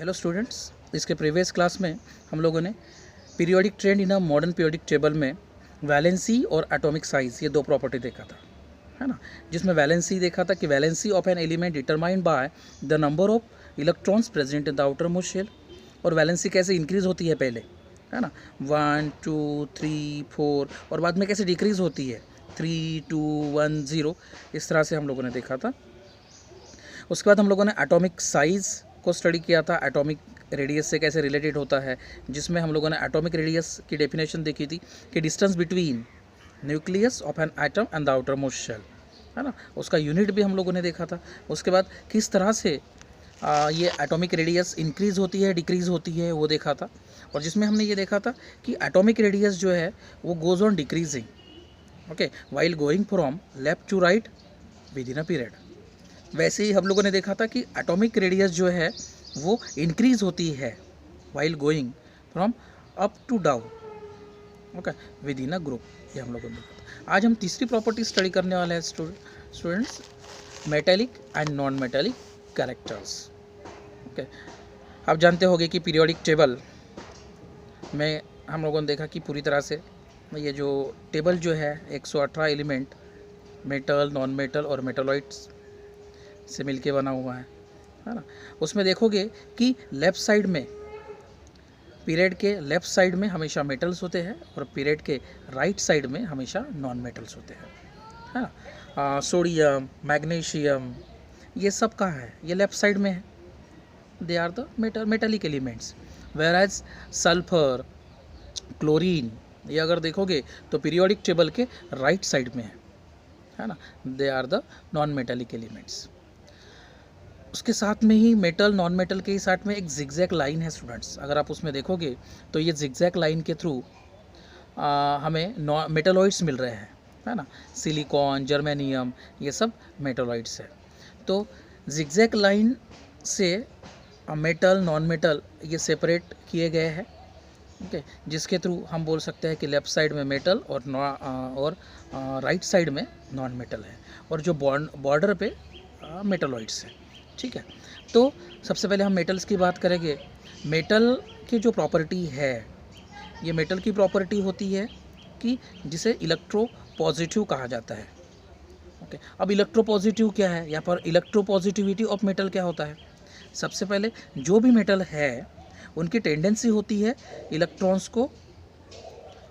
Hello students, इसके previous class में हम लोगों ने periodic trend in a modern periodic table में वैलेंसी और एटॉमिक साइज ये दो प्रॉपर्टी देखा था, है ना। जिसमें वैलेंसी देखा था कि valency of an element determined by the number of electrons present in the outermost shell, और वैलेंसी कैसे इंक्रीज होती है पहले, है ना, 1 2 3 4, और बाद में कैसे डिक्रीज होती है 3 2 1 0, इस तरह से हम लोगों ने देखा था। उसके बाद हम लोगों ने एटॉमिक साइज़ को स्टडी किया था, एटॉमिक रेडियस से कैसे रिलेटेड होता है, जिसमें हम लोगों ने एटॉमिक रेडियस की डेफिनेशन देखी थी कि distance between nucleus of an atom and the outermost shell, है ना। उसका यूनिट भी हम लोगों ने देखा था। उसके बाद किस तरह से ये एटॉमिक रेडियस इंक्रीज़ होती है डिक्रीज़ होती है वो देखा था, और जिसमें हमने ये देखा था कि एटॉमिक रेडियस जो है वो goes on decreasing, okay, while going from left to right within a period. वैसे ही हम लोगों ने देखा था कि एटॉमिक रेडियस जो है वो इंक्रीज़ होती है while going from up to down, okay, within a group. ये हम लोगों ने देखा था। आज हम तीसरी प्रॉपर्टी स्टडी करने वाले हैं students, metallic and non metallic characters. Okay, आप जानते होंगे कि पीरियोडिक टेबल में हम लोगों ने देखा कि पूरी तरह से ये जो टेबल जो है 118 एलिमेंट मेटल, नॉन मेटल और मेटलॉइड्स से मिलके बना हुआ है ना। उसमें देखोगे कि लेफ़्ट साइड में, पीरियड के लेफ़्ट साइड में हमेशा मेटल्स होते हैं और पीरियड के राइट साइड में हमेशा नॉन मेटल्स होते हैं, है ना। सोडियम, मैग्नीशियम, ये सब कहाँ है? ये लेफ़्ट साइड में है, they are the metallic elements. Whereas sulphur, chlorine, ये अगर देखोगे तो पीरियोडिक टेबल के राइट साइड में है ना, they are the non metallic elements. उसके साथ में ही मेटल, नॉन मेटल के ही साथ में एक जिगजैग लाइन है स्टूडेंट्स। अगर आप उसमें देखोगे तो ये जिगजैग लाइन के थ्रू हमें मेटलॉइड्स मिल रहे हैं, है ना। सिलिकॉन, जर्मेनियम, ये सब मेटलॉइड्स है। तो जिगजैग लाइन से मेटल, नॉन मेटल ये सेपरेट किए गए हैं, ओके, जिसके थ्रू हम बोल सकते हैं कि लेफ़्ट साइड में मेटल और राइट साइड में नॉन मेटल है, और जो बॉर्डर पे मेटलॉइड्स है, ठीक है। तो सबसे पहले हम मेटल्स की बात करेंगे। मेटल की जो प्रॉपर्टी है, ये मेटल की प्रॉपर्टी होती है कि जिसे इलेक्ट्रोपॉजिटिव कहा जाता है, ओके। अब इलेक्ट्रोपॉजिटिव क्या है, यहाँ पर इलेक्ट्रोपॉजिटिविटी ऑफ मेटल क्या होता है? सबसे पहले जो भी मेटल है उनकी टेंडेंसी होती है इलेक्ट्रॉन्स को,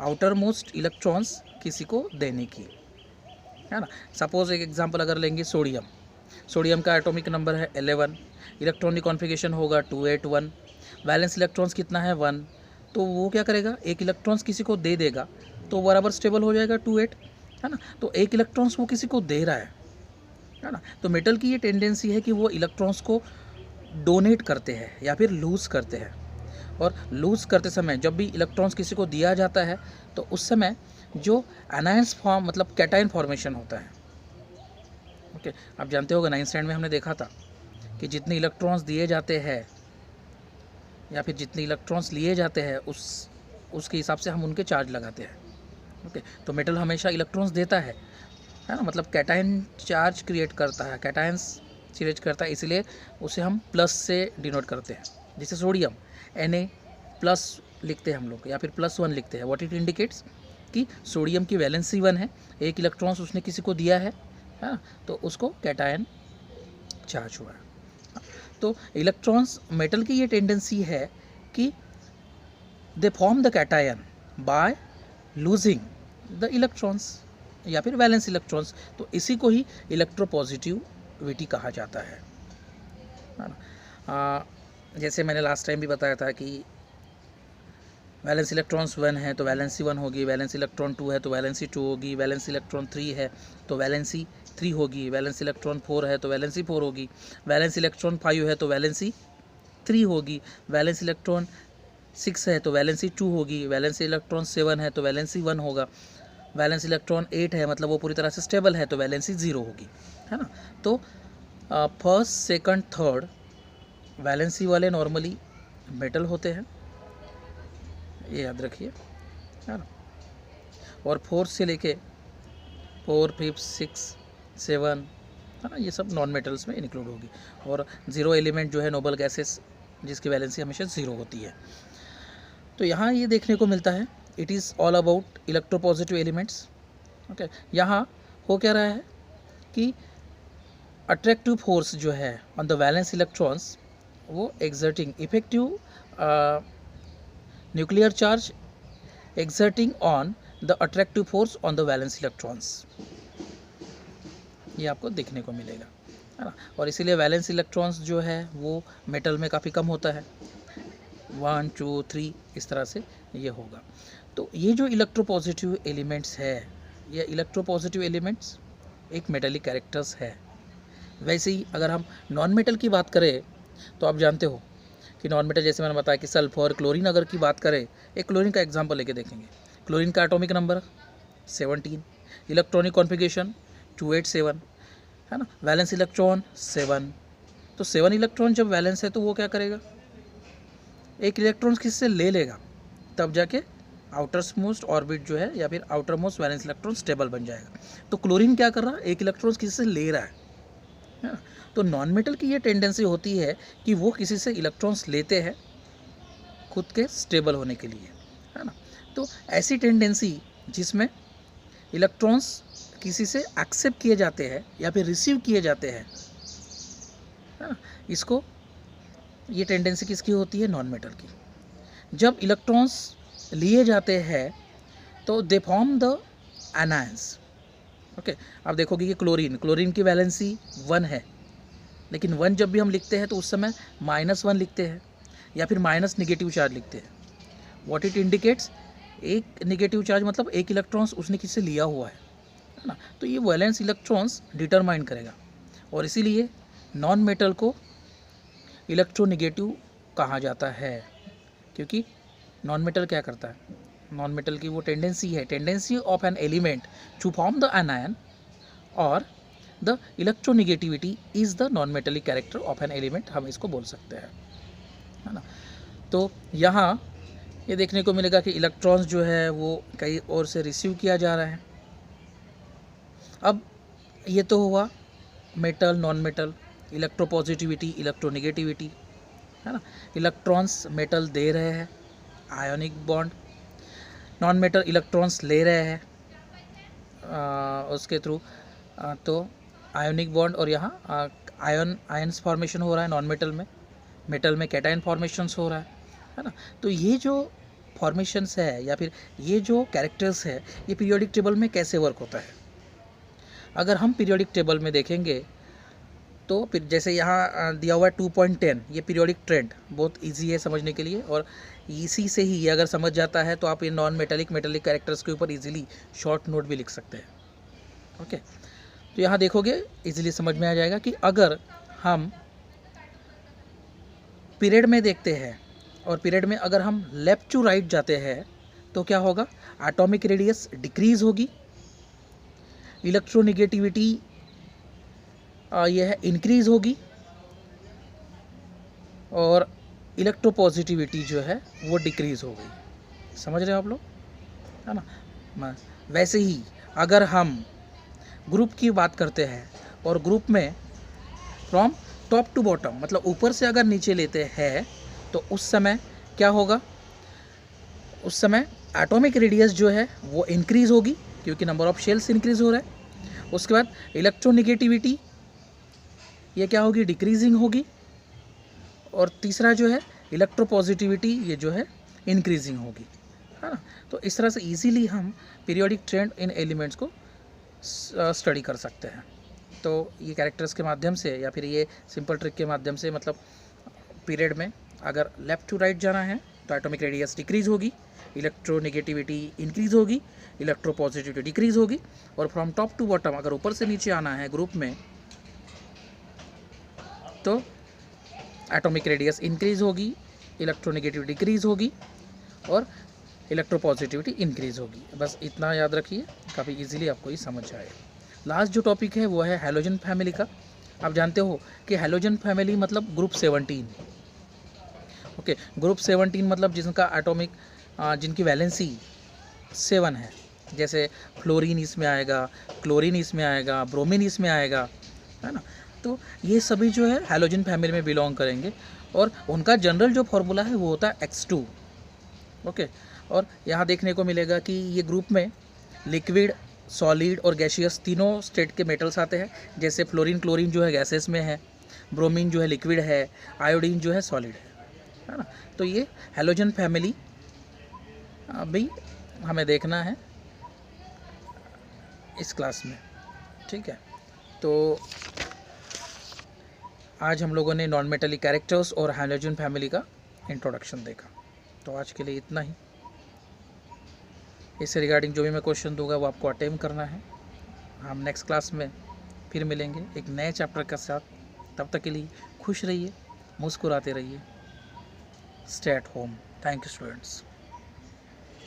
आउटर मोस्ट इलेक्ट्रॉन्स किसी को देने की, है ना। सपोज एक एग्जांपल अगर लेंगे, सोडियम का एटॉमिक नंबर है 11, इलेक्ट्रॉनिक कॉन्फ़िगरेशन होगा 281, वैलेंस इलेक्ट्रॉन्स कितना है 1, तो वो क्या करेगा, एक इलेक्ट्रॉन्स किसी को दे देगा तो बराबर स्टेबल हो जाएगा 28, है ना। तो एक इलेक्ट्रॉन्स वो किसी को दे रहा है ना। तो मेटल की ये टेंडेंसी है कि वो इलेक्ट्रॉन्स को डोनेट करते हैं या फिर लूज़ करते हैं, और लूज़ करते समय जब भी इलेक्ट्रॉन्स किसी को दिया जाता है तो उस समय जो एनायंस फॉर्म मतलब कैटायन फॉर्मेशन होता है, ओके। आप जानते होगा 9th स्टैंडर्ड में हमने देखा था कि जितने इलेक्ट्रॉन्स दिए जाते हैं या फिर जितने इलेक्ट्रॉन्स लिए जाते हैं उसके हिसाब से हम उनके चार्ज लगाते हैं, ओके। तो मेटल हमेशा इलेक्ट्रॉन्स देता है ना, मतलब कैटायन चार्ज क्रिएट करता है, कैटायंस क्रिएट करता है, इसलिए उसे हम प्लस से डिनोट करते हैं। जैसे सोडियम Na प्लस लिखते हैं हम लोग, या फिर +1 लिखते हैं। व्हाट इट इंडिकेट्स कि सोडियम की वैलेंसी 1 है, एक इलेक्ट्रॉन्स उसने किसी को दिया है ना, तो उसको कैटायन चार्ज हुआ है। तो इलेक्ट्रॉन्स, मेटल की ये टेंडेंसी है कि they form the cation by losing the electrons या फिर वैलेंस इलेक्ट्रॉन्स, तो इसी को ही इलेक्ट्रोपॉजिटिविटी कहा जाता है ना। जैसे मैंने लास्ट टाइम भी बताया था कि वैलेंस इलेक्ट्रॉन्स 1 है तो वैलेंसी 1 होगी, वैलेंस इलेक्ट्रॉन 2 है तो वैलेंसी 2 होगी, वैलेंस इलेक्ट्रॉन 3 है तो वैलेंसी 3 होगी, वैलेंस इलेक्ट्रॉन 4 है तो वैलेंसी 4 होगी, वैलेंस इलेक्ट्रॉन 5 है तो वैलेंसी 3 होगी, वैलेंस इलेक्ट्रॉन 6 है तो वैलेंसी 2 होगी, वैलेंस इलेक्ट्रॉन 7 है तो वैलेंसी 1 होगा, वैलेंस इलेक्ट्रॉन 8 है मतलब वो पूरी तरह से स्टेबल है तो वैलेंसी 0 होगी, है ना। तो फर्स्ट, सेकंड, थर्ड वैलेंसी वाले नॉर्मली मेटल होते हैं, ये याद रखिए, है ना। और 4 से लेके 4, 5, 6, 7, है ना, ये सब नॉन मेटल्स में इंक्लूड होगी। और 0 एलिमेंट जो है नोबल गैसेस जिसकी वैलेंसी हमेशा 0 होती है। तो यहाँ ये देखने को मिलता है, it is all about electropositive elements. Okay, यहाँ हो क्या रहा है कि अट्रैक्टिव फोर्स जो है ऑन द वैलेंस इलेक्ट्रॉन्स, वो exerting effective nuclear charge exerting on the attractive force on the valence electrons, ये आपको देखने को मिलेगा, है ना। और इसीलिए वैलेंस इलेक्ट्रॉन्स जो है वो मेटल में काफ़ी कम होता है, 1 2 3 इस तरह से ये होगा। तो ये जो इलेक्ट्रोपॉजिटिव एलिमेंट्स है, ये इलेक्ट्रोपॉजिटिव एलिमेंट्स एक मेटलिक कैरेक्टर्स है। वैसे ही अगर हम नॉन मेटल की बात करें तो आप जानते हो कि नॉन मेटल, जैसे मैंने बताया कि सल्फर, क्लोरीन, अगर की बात करें, एक क्लोरीन का एग्जांपल लेके देखेंगे। क्लोरीन का एटॉमिक नंबर 17, इलेक्ट्रॉनिक कॉन्फ़िगरेशन 287, है ना। Valence electron 7। तो 7 इलेक्ट्रॉन जब वैलेंस है तो वो क्या करेगा, एक इलेक्ट्रॉन किससे ले लेगा, तब जाके आउटर मोस्ट ऑर्बिट जो है या फिर outer most valence electron stable बन जाएगा। तो क्लोरीन क्या कर रहा है, एक इलेक्ट्रॉन किसी से ले रहा है ना। तो नॉन मेटल की ये टेंडेंसी होती है कि वो किसी से इलेक्ट्रॉन्स लेते हैं खुद के स्टेबल होने के लिए, है ना। तो ऐसी टेंडेंसी जिसमें इलेक्ट्रॉन्स किसी से एक्सेप्ट किए जाते हैं या फिर रिसीव किए जाते हैं, है ना, इसको, ये टेंडेंसी किसकी होती है, नॉन मेटल की। जब इलेक्ट्रॉन्स लिए जाते हैं तो they form the anions. Okay, आप देखोगे कि क्लोरीन की वैलेंसी 1 है, लेकिन 1 जब भी हम लिखते हैं तो उस समय -1 लिखते हैं या फिर माइनस निगेटिव चार्ज लिखते हैं। व्हाट इट इंडिकेट्स, एक निगेटिव चार्ज मतलब एक इलेक्ट्रॉन्स उसने किससे लिया हुआ है ना। तो ये वैलेंस इलेक्ट्रॉन्स डिटरमाइन करेगा, और इसीलिए नॉन मेटल को इलेक्ट्रोनेगेटिव कहा जाता है, क्योंकि नॉन मेटल क्या करता है, नॉन मेटल की वो tendency of an element to form the anion, और the electronegativity is the non metallic character of an element, हम इसको बोल सकते हैं, है ना। तो यहाँ ये देखने को मिलेगा कि इलेक्ट्रॉन्स जो है वो कई और से रिसीव किया जा रहा है। अब ये तो हुआ metal, non metal, electropositivity, electronegativity, है ना। इलेक्ट्रॉन्स मेटल दे रहे हैं, ionic bond, non metal electrons ले रहे हैं उसके थ्रू, तो आयोनिक बॉन्ड, और यहाँ आयन्स फॉर्मेशन हो रहा है नॉन मेटल में कैटायन फॉर्मेशंस हो रहा है ना। तो ये जो फॉर्मेशंस है या फिर ये जो कैरेक्टर्स है, ये पीरियोडिक टेबल में कैसे वर्क होता है। अगर हम पीरियोडिक टेबल में देखेंगे तो फिर जैसे यहाँ दिया हुआ है 2.10, ये पीरियोडिक ट्रेंड बहुत इजी है समझने के लिए, और इसी से ही ये अगर समझ जाता है तो आप ये नॉन मेटेलिक कैरेक्टर्स के ऊपर इजीली शॉर्ट नोट भी लिख सकते हैं। ओके, तो यहाँ देखोगे इजीली समझ में आ जाएगा कि अगर हम पीरियड में देखते हैं और पीरियड में अगर हम लेफ्ट टू राइट जाते हैं तो क्या होगा, एटॉमिक रेडियस डिक्रीज होगी, इलेक्ट्रोनेगेटिविटी यह है इंक्रीज होगी, और इलेक्ट्रोपॉजिटिविटी जो है वो डिक्रीज हो गई। समझ रहे हो आप लोग, है ना। वैसे ही अगर हम ग्रुप की बात करते हैं और ग्रुप में फ्रॉम टॉप टू बॉटम मतलब ऊपर से अगर नीचे लेते हैं तो उस समय क्या होगा, उस समय एटॉमिक रेडियस जो है वो इंक्रीज होगी क्योंकि नंबर ऑफ शेल्स इंक्रीज हो रहा है। उसके बाद इलेक्ट्रोनेगेटिविटी ये क्या होगी, डिक्रीजिंग होगी, और तीसरा जो है इलेक्ट्रोपॉजिटिविटी ये जो है इंक्रीजिंग होगी, है ना। तो इस तरह से इजीली हम पीरियोडिक ट्रेंड इन एलिमेंट्स को स्टडी कर सकते हैं। तो ये कैरेक्टर्स के माध्यम से या फिर ये सिंपल ट्रिक के माध्यम से, मतलब पीरियड में अगर लेफ़्ट टू राइट जाना है तो एटॉमिक रेडियस डिक्रीज होगी, इलेक्ट्रोनेगेटिविटी इंक्रीज होगी, इलेक्ट्रोपॉजिटिविटी डिक्रीज होगी, और फ्रॉम टॉप टू बॉटम अगर ऊपर से नीचे आना है ग्रुप में तो एटॉमिक रेडियस इंक्रीज होगी, इलेक्ट्रोनेगेटिविटी डिक्रीज होगी, और इलेक्ट्रोपॉजिटिविटी इंक्रीज होगी। बस इतना याद रखिए, काफ़ी इजीली आपको ये समझ आए। लास्ट जो टॉपिक है वो है हैलोजन फैमिली का। आप जानते हो कि हैलोजन फैमिली मतलब ग्रुप 17। ओके, ग्रुप 17 मतलब जिनका एटॉमिक जिनकी वैलेंसी 7 है, जैसे फ्लोरीन इसमें आएगा, क्लोरीन इसमें आएगा, ब्रोमीन इसमें आएगा, है ना। तो ये सभी जो है हैलोजन फैमिली में बिलोंग करेंगे, और उनका जनरल जो फार्मूला है वो होता है X2। ओके, और यहाँ देखने को मिलेगा कि ये ग्रुप में लिक्विड, सॉलिड और गैसियस तीनों स्टेट के मेटल्स आते हैं। जैसे फ्लोरीन क्लोरीन जो है गैसेस में है, ब्रोमीन जो है लिक्विड है, आयोडीन जो है सॉलिड है ना। तो ये हैलोजन फैमिली अभी हमें देखना है इस क्लास में, ठीक है। तो आज हम लोगों ने नॉन मेटेलिक कैरेक्टर्स और हैलोजन फैमिली का इंट्रोडक्शन देखा। तो आज के लिए इतना ही। इससे रिगार्डिंग जो भी मैं क्वेश्चन दूंगा वो आपको अटेम्प्ट करना है। हम नेक्स्ट क्लास में फिर मिलेंगे एक नए चैप्टर के साथ। तब तक के लिए खुश रहिए, मुस्कुराते रहिए। Stay at home. Thank you students.